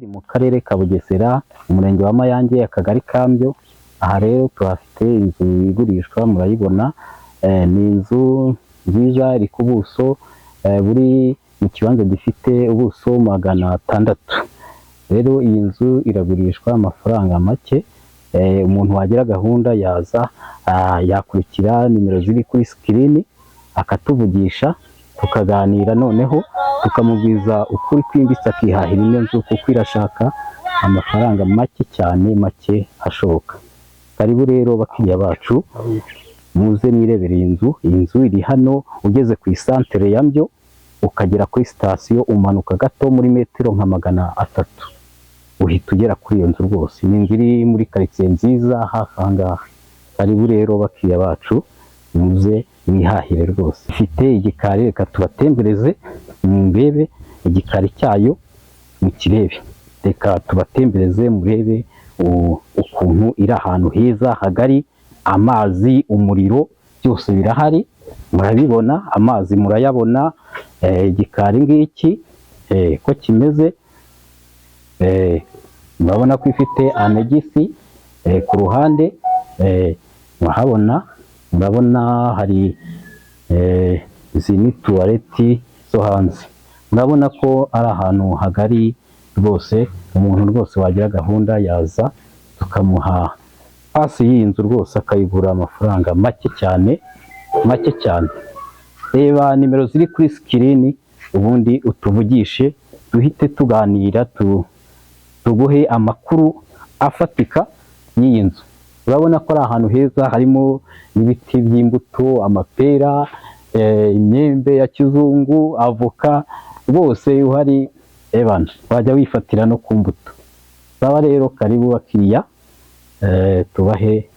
Mu karere ka Bugesera, umurenge wa Mayange, akagari Kambyo. Aha rero tuhafite inzu igurishwa, murayibona. Ni inzu nziza iri ku buso buri mu kibanza gifite ubuso 600. Rero iyi nzu iragurishwa amafaranga make. Umuntu wagira gahunda yaza yakurikira nimero ziri kuri screen akatuvugisha, tukaganira, noneho tukamubwiza ukuri kwimbitse akihahira ino nzu, kuko irashaka amafaranga make cyane, make ashoboka. Karibu rero bakiriya bacu, muze mwirebere iyi nzu. Iyi nzu iri hano ugeze ku isantere ya Mbyo, ukagera kuri sitasiyo, umanuka gato muri metero nka 300 uhita ugera kuri iyo nzu rwose. Ni inzu iri muri karitsiye nziza hafi aha ngaha. Karibu rero bakiriya bacu, muze mwihahire rwose. Ifite igikari, reka tubatembereze murebe igikari cyayo, mukirebe. Reka tubatembereze murebe ukuntu iri ahantu heza hagari, amazi, umuriro, byose birahari, murabibona. Amazi murayabona. Igikari ngiki ko kimeze, murabona ko ifite anegisi ku ruhande. Murabona hari izi ni tuwareti zo hanze. Murabona ko ari ahantu hagari rwose. Umuntu rwose wagira gahunda yaza tukamuha pasi y'iyi nzu rwose, akayigura amafaranga make cyane, make cyane. Reba nimero ziri kuri sikirini, ubundi utuvugishe, duhite tuganira, tuguhe amakuru afatika y'iyi nzu. Urabona ko ari ahantu heza, harimo n'ibiti by'imbuto, amapera, imyembe ya kizungu, avoka, rwose uhari ebana wajya wifatira no ku mbuto. Saba rero, karibu bakiriya, tubahe